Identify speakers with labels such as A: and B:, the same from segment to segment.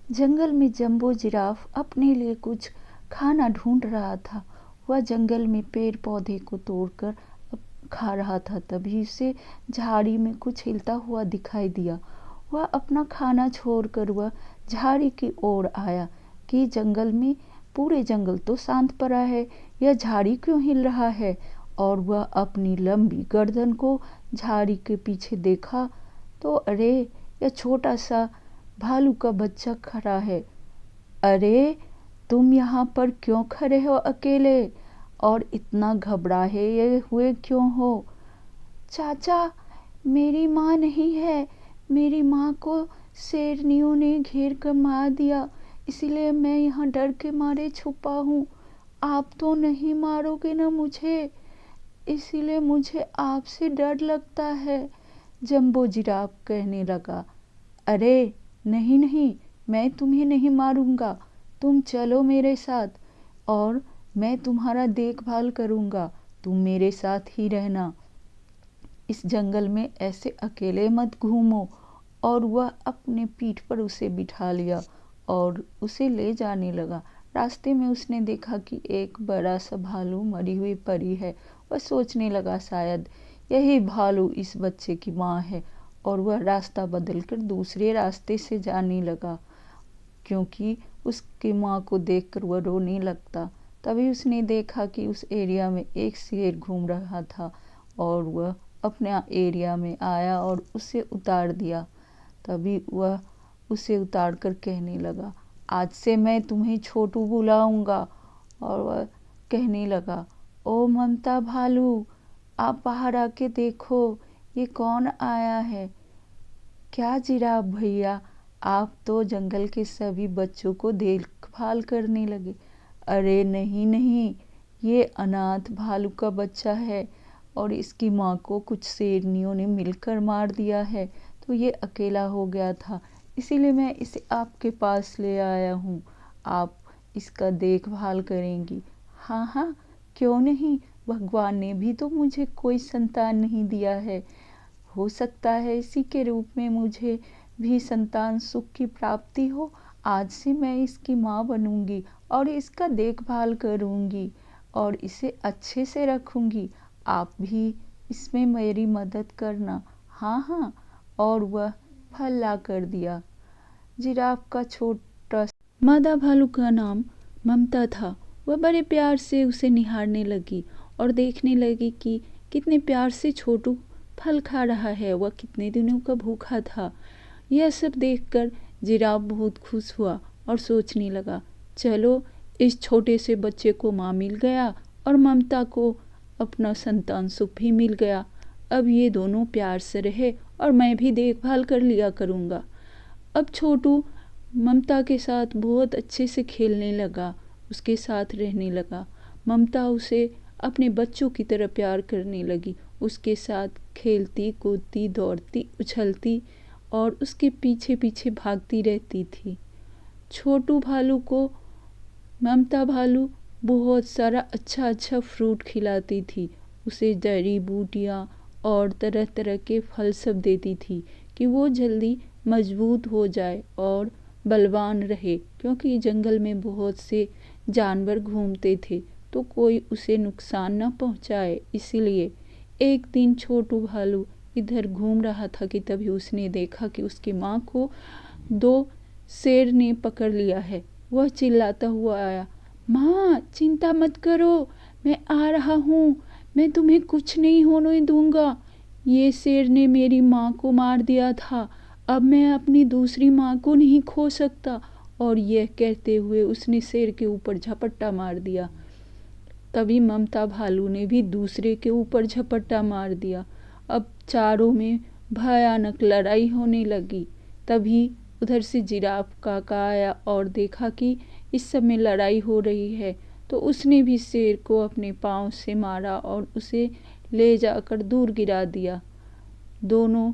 A: जंगल में jumbo giraffe अपने लिए कुछ खाना ढूंढ रहा था। वह जंगल में पेड़ पौधे को तोड़कर खा रहा था। तभी उसे झाड़ी में कुछ हिलता हुआ दिखाई दिया। वह अपना खाना छोड़कर वह झाड़ी की ओर आया कि जंगल में पूरे जंगल तो शांत पड़ा है, यह झाड़ी क्यों हिल रहा है। और वह अपनी लंबी गर्दन को झाड़ी के पीछे देखा तो अरे, यह छोटा सा भालू का बच्चा खड़ा है। अरे, तुम यहाँ पर क्यों खड़े हो अकेले, और इतना घबराए हुए क्यों हो। चाचा, मेरी माँ नहीं है, मेरी माँ को शेरनियों ने घेर कर मार दिया, इसलिए मैं यहाँ डर के मारे छुपा हूँ। आप तो नहीं मारोगे ना मुझे, इसीलिए मुझे आपसे डर लगता है। जंबो जिराफ कहने लगा। अरे नहीं नहीं, मैं तुम्हें नहीं मारूंगा, तुम चलो मेरे साथ और मैं तुम्हारा देखभाल करूंगा, तुम मेरे साथ ही रहना। इस जंगल में ऐसे अकेले मत घूमो। और वह अपने पीठ पर उसे बिठा लिया और उसे ले जाने लगा। रास्ते में उसने देखा कि एक बड़ा सा भालू मरी हुई पड़ी है। वह सोचने लगा शायद यही भालू इस बच्चे की माँ है, और वह रास्ता बदलकर दूसरे रास्ते से जाने लगा क्योंकि उसकी माँ को देखकर वह रोने लगता। तभी उसने देखा कि उस एरिया में एक शेर घूम रहा था और वह अपने एरिया में आया और उसे उतार दिया। तभी वह उसे उतार कर कहने लगा, आज से मैं तुम्हें छोटू बुलाऊंगा। और वह कहने लगा, ओ ममता भालू, आप बाहर आके देखो, ये कौन आया है। क्या जिराफ भैया, आप तो जंगल के सभी बच्चों को देखभाल करने लगे। अरे नहीं नहीं, ये अनाथ भालू का बच्चा है और इसकी माँ को कुछ शेरनियों ने मिलकर मार दिया है, तो ये अकेला हो गया था, इसीलिए मैं इसे आपके पास ले आया हूँ। आप इसका देखभाल करेंगी। हाँ हाँ, क्यों नहीं, भगवान ने भी तो मुझे कोई संतान नहीं दिया है, हो सकता है इसी के रूप में मुझे भी संतान सुख की प्राप्ति हो। आज से मैं इसकी माँ बनूंगी और इसका देखभाल करूंगी और इसे अच्छे से रखूंगी। आप भी इसमें मेरी मदद करना। हाँ हाँ। और वह फल ला कर दिया। जिराफ का छोटा मादा भालू का नाम ममता था। वह बड़े प्यार से उसे निहारने लगी और देखने लगी कि कितने प्यार से छोटू फल खा रहा है, वह कितने दिनों का भूखा था। यह सब देखकर जिराफ बहुत खुश हुआ और सोचने लगा, चलो इस छोटे से बच्चे को माँ मिल गया और ममता को अपना संतान सुख भी मिल गया। अब ये दोनों प्यार से रहे और मैं भी देखभाल कर लिया करूँगा। अब छोटू ममता के साथ बहुत अच्छे से खेलने लगा, उसके साथ रहने लगा। ममता उसे अपने बच्चों की तरह प्यार करने लगी, उसके साथ खेलती कूदती दौड़ती उछलती और उसके पीछे पीछे भागती रहती थी। छोटू भालू को ममता भालू बहुत सारा अच्छा अच्छा फ्रूट खिलाती थी, उसे जड़ी बूटियाँ और तरह तरह के फल सब देती थी कि वो जल्दी मजबूत हो जाए और बलवान रहे, क्योंकि जंगल में बहुत से जानवर घूमते थे तो कोई उसे नुकसान न पहुंचाए। इसीलिए एक दिन छोटू भालू इधर घूम रहा था कि तभी उसने देखा कि उसकी माँ को दो शेर ने पकड़ लिया है। वह चिल्लाता हुआ आया, माँ चिंता मत करो, मैं आ रहा हूँ, मैं तुम्हें कुछ नहीं होने दूंगा। ये शेर ने मेरी माँ को मार दिया था, अब मैं अपनी दूसरी माँ को नहीं खो सकता। और यह कहते हुए उसने शेर के ऊपर झपट्टा मार दिया। तभी ममता भालू ने भी दूसरे के ऊपर झपट्टा मार दिया। अब चारों में भयानक लड़ाई होने लगी। तभी उधर से जिराफ काका आया और देखा कि इस समय लड़ाई हो रही है, तो उसने भी शेर को अपने पाँव से मारा और उसे ले जाकर दूर गिरा दिया। दोनों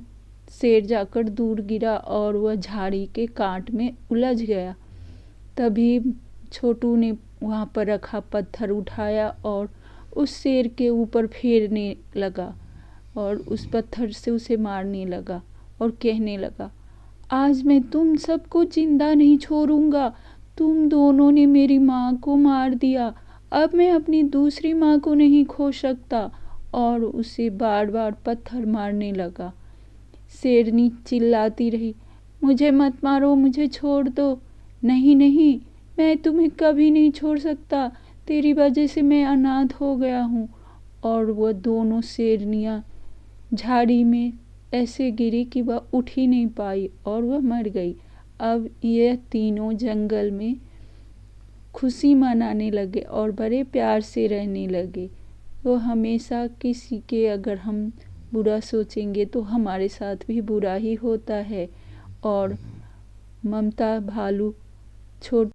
A: शेर जाकर दूर गिरा और वह झाड़ी के कांट में उलझ गया। तभी छोटू ने वहाँ पर रखा पत्थर उठाया और उस शेर के ऊपर फेरने लगा और उस पत्थर से उसे मारने लगा और कहने लगा, आज मैं तुम सबको जिंदा नहीं छोड़ूंगा। तुम दोनों ने मेरी माँ को मार दिया, अब मैं अपनी दूसरी माँ को नहीं खो सकता। और उसे बार बार पत्थर मारने लगा। शेरनी चिल्लाती रही, मुझे मत मारो, मुझे छोड़ दो। नहीं नहीं, मैं तुम्हें कभी नहीं छोड़ सकता, तेरी वजह से मैं अनाथ हो गया हूँ। और वह दोनों शेरनियाँ झाड़ी में ऐसे गिरी कि वह उठ ही नहीं पाई और वह मर गई। अब यह तीनों जंगल में खुशी मनाने लगे और बड़े प्यार से रहने लगे। तो हमेशा किसी के अगर हम बुरा सोचेंगे तो हमारे साथ भी बुरा ही होता है। और ममता भालू छोट